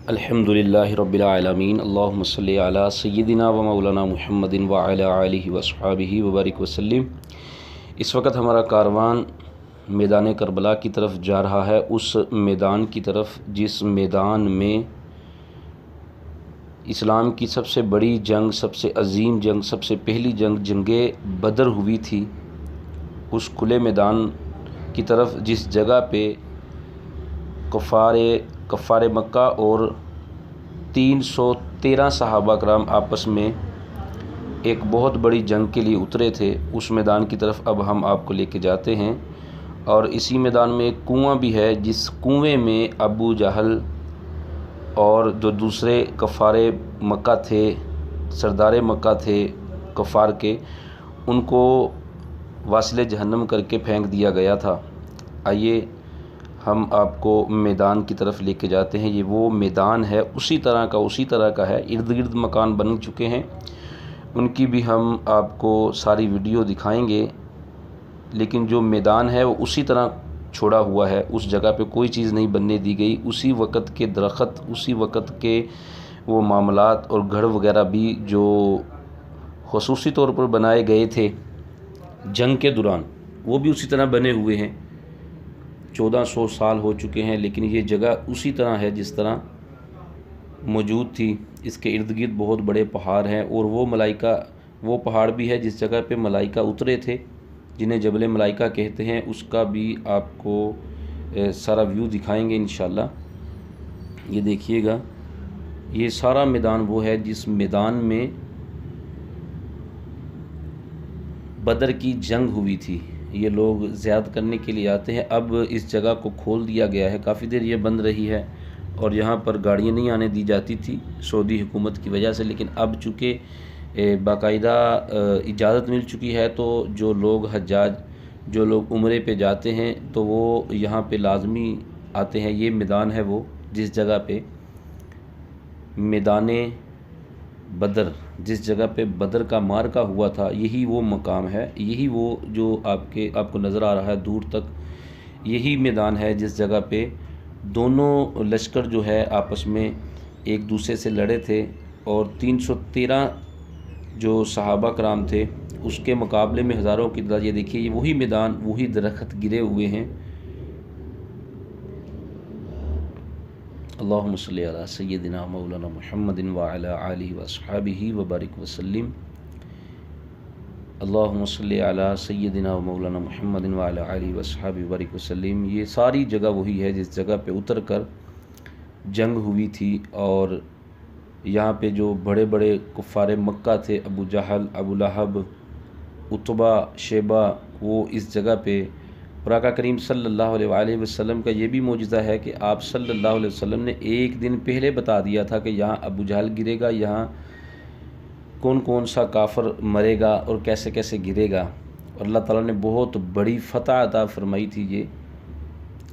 अल्हम्दुलिल्लाहि रब्बिल आलमीन अल्लाहुम्मा सल्लि अला सय्यिदिना व मौलाना मुहम्मदिन व अला आलिहि व अस्हाबिहि व बारिक वसल्लम। इस वक्त हमारा कारवान मैदान करबला की तरफ जा रहा है, उस मैदान की तरफ जिस मैदान में इस्लाम की सबसे बड़ी जंग, सबसे अजीम जंग, सबसे पहली जंग जंगे बदर हुई थी। उस खुले मैदान की तरफ जिस जगह पे कफ़ार मक्का और 313 सहाबा कराम आपस में एक बहुत बड़ी जंग के लिए उतरे थे, उस मैदान की तरफ अब हम आपको लेके जाते हैं। और इसी मैदान में एक कुआं भी है, जिस कुएं में अबू जहल और जो दूसरे कफ़ार मक्का थे, सरदार मक्का थे कफ़ार के, उनको वासिले जहन्नम करके फेंक दिया गया था। आइए हम आपको मैदान की तरफ लेके जाते हैं। ये वो मैदान है, उसी तरह का है। इर्द गिर्द मकान बन चुके हैं, उनकी भी हम आपको सारी वीडियो दिखाएंगे। लेकिन जो मैदान है वो उसी तरह छोड़ा हुआ है, उस जगह पे कोई चीज़ नहीं बनने दी गई। उसी वक़्त के दरख्त, उसी वक़्त के वो मामलात और घर वगैरह भी जो ख़ुसूसी तौर पर बनाए गए थे जंग के दौरान, वो भी उसी तरह बने हुए हैं। 1400 साल हो चुके हैं, लेकिन ये जगह उसी तरह है जिस तरह मौजूद थी। इसके इर्द गिर्द बहुत बड़े पहाड़ हैं, और वो पहाड़ भी है जिस जगह पे मलाइका उतरे थे, जिन्हें जबल मलाइका कहते हैं। उसका भी आपको सारा व्यू दिखाएंगे इंशाल्लाह। ये देखिएगा, ये सारा मैदान वो है जिस मैदान में बदर की जंग हुई थी। ये लोग ज़ियारत करने के लिए आते हैं। अब इस जगह को खोल दिया गया है, काफ़ी देर ये बंद रही है और यहाँ पर गाड़ियाँ नहीं आने दी जाती थी सऊदी हुकूमत की वजह से। लेकिन अब चूँकि बाकायदा इजाज़त मिल चुकी है, तो जो लोग हज्जाज, जो लोग उम्रे पे जाते हैं, तो वो यहाँ पे लाजमी आते हैं। ये मैदान है वो जिस जगह पे मैदान बदर, जिस जगह पे बदर का मार्का हुआ था, यही वो मकाम है। यही वो जो आपको नज़र आ रहा है दूर तक, यही मैदान है जिस जगह पे दोनों लश्कर जो है आपस में एक दूसरे से लड़े थे। और 313 जो सहाबा कराम थे, उसके मुकाबले में हज़ारों की तादाद। ये देखिए, ये वही मैदान, वही दरख्त गिरे हुए हैं। अल्लाहुम्मा सल्लि अला सय्यिदिना मौलाना मुहम्मदिन व अला आलिहि व अस्हाबिहि व बारिक वसल्लम। अल्लाहुम्मा सल्लि अला सय्यिदिना मौलाना मुहम्मदिन व अला आलिहि व अस्हाबिहि व बारिक वसल्लम। ये सारी जगह वही है जिस जगह पे उतर कर जंग हुई थी। और यहाँ पे जो बड़े बड़े कुफ़ार मक्का थे, अबू जहल, अबू लहब, उतबा, शेबा, वो इस जगह पे प्रका करीम सल्लल्लाहु अलैहि वसल्लम का ये भी मौजज़ा है कि आप सल्लल्लाहु अलैहि वसल्लम ने एक दिन पहले बता दिया था कि यहाँ अबू जहल गिरेगा, यहाँ कौन कौन सा काफ़र मरेगा और कैसे कैसे गिरेगा। और अल्लाह ताला ने बहुत बड़ी फ़तह अता फरमाई थी ये।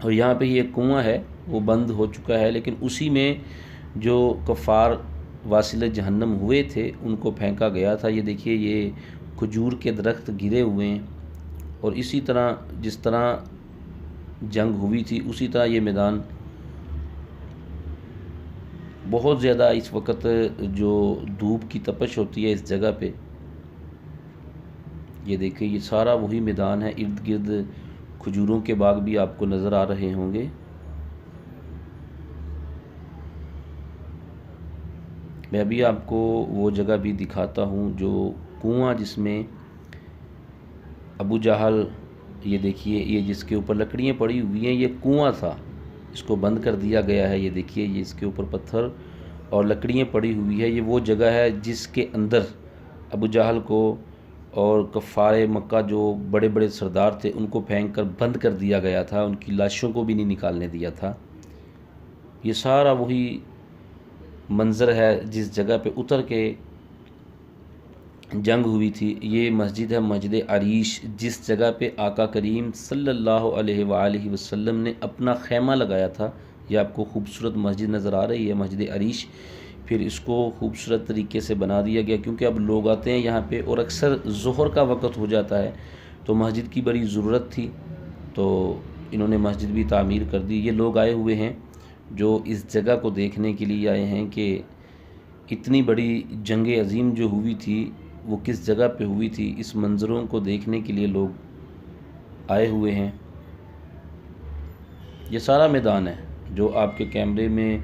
और यहाँ पे ये कुआं है, वो बंद हो चुका है, लेकिन उसी में जो कफ़ार वासिले जहन्नम हुए थे, उनको फेंका गया था। ये देखिए, ये खजूर के दरख्त गिरे हुए हैं। और इसी तरह जिस तरह जंग हुई थी, उसी तरह ये मैदान बहुत ज़्यादा इस वक्त जो धूप की तपश होती है इस जगह पे, ये देखिए, ये सारा वही मैदान है। इर्द गिर्द खजूरों के बाग भी आपको नज़र आ रहे होंगे। मैं अभी आपको वो जगह भी दिखाता हूँ, जो कुआं जिसमें अबू जहल, ये देखिए, ये जिसके ऊपर लकड़ियाँ पड़ी हुई हैं, ये कुआं था, इसको बंद कर दिया गया है। ये देखिए, ये इसके ऊपर पत्थर और लकड़ियाँ पड़ी हुई है। ये वो जगह है जिसके अंदर अबू जहल को और कफ़ार मक्का जो बड़े बड़े सरदार थे, उनको फेंक कर बंद कर दिया गया था, उनकी लाशों को भी नहीं निकालने दिया था। ये सारा वही मंज़र है जिस जगह पे उतर के जंग हुई थी। ये मस्जिद है, मस्जिद अरीश, जिस जगह पे आका करीम सल्लल्लाहु अलैहि वसल्लम ने अपना खैमा लगाया था। ये आपको खूबसूरत मस्जिद नज़र आ रही है, मस्जिद अरीश। फिर इसको खूबसूरत तरीके से बना दिया गया, क्योंकि अब लोग आते हैं यहाँ पे और अक्सर ज़ोहर का वक़्त हो जाता है, तो मस्जिद की बड़ी ज़रूरत थी, तो इन्होंने मस्जिद भी तामीर कर दी। ये लोग आए हुए हैं जो इस जगह को देखने के लिए आए हैं कि इतनी बड़ी जंग अज़ीम जो हुई थी वो किस जगह पे हुई थी। इस मंज़रों को देखने के लिए लोग आए हुए हैं। ये सारा मैदान है जो आपके कैमरे में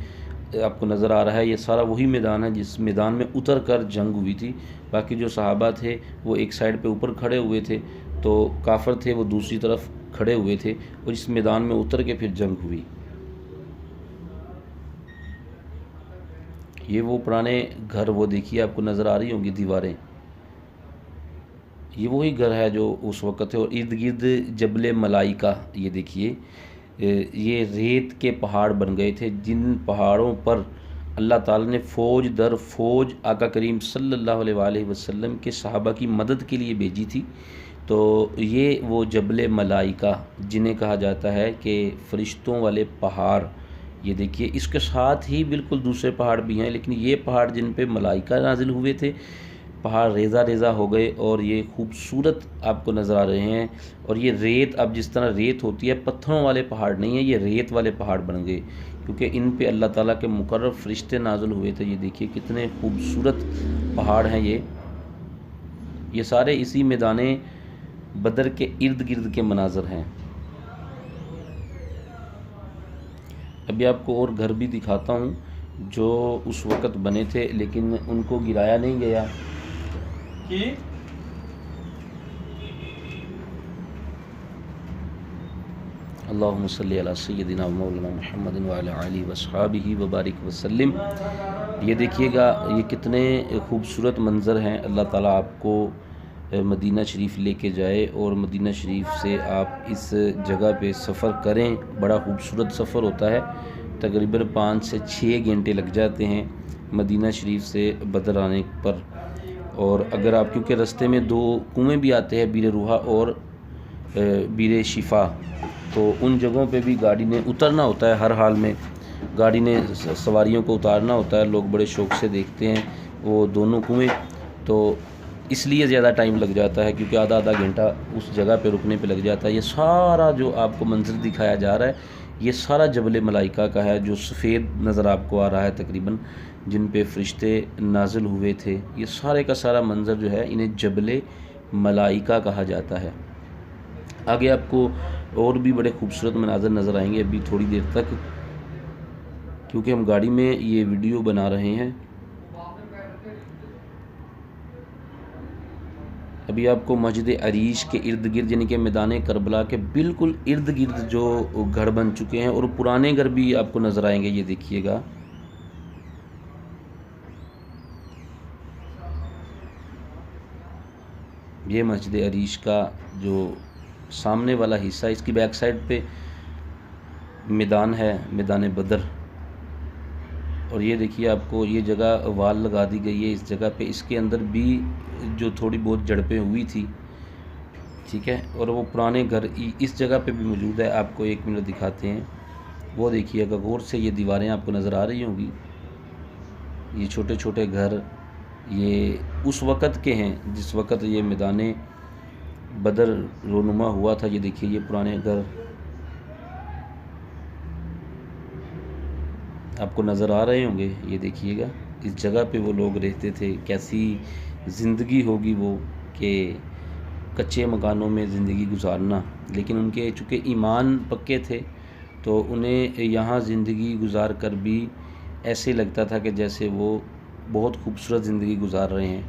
आपको नज़र आ रहा है, ये सारा वही मैदान है जिस मैदान में उतर कर जंग हुई थी। बाकी जो सहाबा थे वो एक साइड पे ऊपर खड़े हुए थे, तो काफ़िर थे वो दूसरी तरफ खड़े हुए थे, और इस मैदान में उतर के फिर जंग हुई। ये वो पुराने घर वो देखिए आपको नज़र आ रही होंगी दीवारें, ये वही घर है जो उस वक़्त थे। और इर्द गिर्द जबल मलाइका, ये देखिए ये रेत के पहाड़ बन गए थे जिन पहाड़ों पर अल्लाह ताला ने फ़ौज दर फ़ौज आका करीम सल्लल्लाहु अलैहि वसल्लम के सहाबा की मदद के लिए भेजी थी। तो ये वो जबल मलाइका जिन्हें कहा जाता है कि फ़रिश्तों वाले पहाड़, ये देखिए इसके साथ ही बिल्कुल दूसरे पहाड़ भी हैं, लेकिन ये पहाड़ जिन पे मलाइका नाजिल हुए थे, पहाड़ रेज़ा रेज़ा हो गए और ये खूबसूरत आपको नज़र आ रहे हैं। और ये रेत, अब जिस तरह रेत होती है, पत्थरों वाले पहाड़ नहीं है, ये रेत वाले पहाड़ बन गए क्योंकि इन पे अल्लाह ताला के मुकर्रब फ़रिश्ते नाज़िल हुए थे। ये देखिए कितने खूबसूरत पहाड़ हैं ये सारे इसी मैदान बदर के इर्द गिर्द के मनाज़र हैं। अभी आपको और घर भी दिखाता हूँ जो उस वक़्त बने थे लेकिन उनको गिराया नहीं गया कि अल्लाहुम्मा सल्ली अला सय्यदिना मौलाना मुहम्मदिन व अला आलिहि व अस्हाबिहि व बारिक वसल्लम। ये देखिएगा ये कितने खूबसूरत मंज़र हैं। अल्लाह ताला आपको मदीना शरीफ लेके जाए और मदीना शरीफ से आप इस जगह पे सफ़र करें। बड़ा खूबसूरत सफ़र होता है, तकरीबन 5 से 6 घंटे लग जाते हैं मदीना शरीफ से बदर आने पर। और अगर आप, क्योंकि रास्ते में 2 कुएँ भी आते हैं, बीर रूहा और बीर शिफा, तो उन जगहों पे भी गाड़ी ने उतरना होता है। हर हाल में गाड़ी ने सवारियों को उतारना होता है। लोग बड़े शौक़ से देखते हैं वो दोनों कुएँ, तो इसलिए ज़्यादा टाइम लग जाता है क्योंकि आधा घंटा उस जगह पे रुकने पे लग जाता है। ये सारा जो आपको मंज़र दिखाया जा रहा है ये सारा जबल मलाइका का है, जो सफ़ेद नज़र आपको आ रहा है तकरीबन, जिन पे फ़रिश्ते नाजिल हुए थे। ये सारे का सारा मंज़र जो है इन्हें जबल मलाइका कहा जाता है। आगे आपको और भी बड़े खूबसूरत मनाज़र नज़र आएंगे अभी थोड़ी देर तक, क्योंकि हम गाड़ी में ये वीडियो बना रहे हैं। अभी आपको मस्जिद अरीश के इर्द गिर्द यानी कि मैदान करबला के बिल्कुल इर्द गिर्द जो घर बन चुके हैं और पुराने घर भी आपको नज़र आएंगे। ये देखिएगा ये मस्जिद अरीश का जो सामने वाला हिस्सा, इसकी बैक साइड पे मैदान है, मैदान बदर। और ये देखिए आपको ये जगह वाल लगा दी गई है इस जगह पे, इसके अंदर भी जो थोड़ी बहुत झड़पें हुई थी, ठीक है। और वो पुराने घर इस जगह पे भी मौजूद है। आपको 1 मिनट दिखाते हैं, वो देखिएगा गौर से, ये दीवारें आपको नज़र आ रही होंगी। ये छोटे छोटे घर ये उस वक़्त के हैं जिस वक़्त ये मैदान बदर रोनुमा हुआ था। ये देखिए ये पुराने घर आपको नज़र आ रहे होंगे। ये देखिएगा इस जगह पे वो लोग रहते थे, कैसी ज़िंदगी होगी वो, कि कच्चे मकानों में ज़िंदगी गुजारना। लेकिन उनके चूँकि ईमान पक्के थे तो उन्हें यहाँ ज़िंदगी गुजार कर भी ऐसे लगता था कि जैसे वो बहुत खूबसूरत ज़िंदगी गुजार रहे हैं।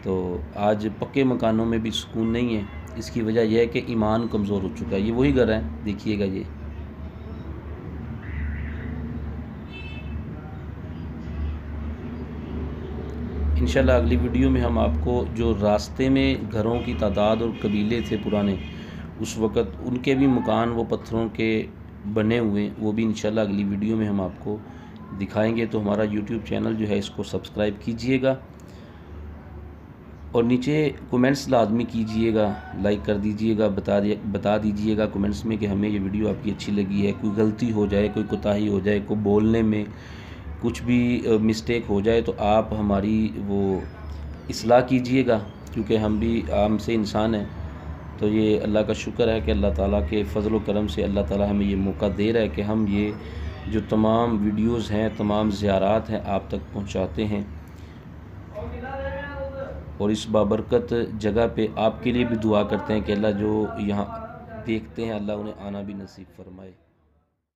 तो आज पक्के मकानों में भी सुकून नहीं है। इसकी वजह यह है कि ईमान कमज़ोर हो चुका है। ये वही घर हैं, देखिएगा ये इंशाल्लाह अगली वीडियो में हम आपको जो रास्ते में घरों की तादाद और कबीले थे पुराने उस वक़्त, उनके भी मकान वो पत्थरों के बने हुए, वो भी इंशाल्लाह अगली वीडियो में हम आपको दिखाएंगे। तो हमारा यूट्यूब चैनल जो है इसको सब्सक्राइब कीजिएगा और नीचे कमेंट्स लाजमी कीजिएगा, लाइक कर दीजिएगा, बता दीजिएगा कमेंट्स में कि हमें ये वीडियो आपकी अच्छी लगी है। कोई गलती हो जाए, कोई कोताही हो जाए, कोई बोलने में कुछ भी मिस्टेक हो जाए तो आप हमारी वो इस्लाह कीजिएगा, क्योंकि हम भी आम से इंसान हैं। तो ये अल्लाह का शुक्र है कि अल्लाह ताला के फ़ज़ल व करम से अल्लाह ताला हमें ये मौका दे रहा है कि हम ये जो तमाम वीडियोस हैं, तमाम ज़ियारात हैं, आप तक पहुंचाते हैं। और इस बाबरकत जगह पे आपके लिए भी दुआ करते हैं कि अल्लाह जो यहाँ देखते हैं, अल्लाह उन्हें आना भी नसीब फरमाए।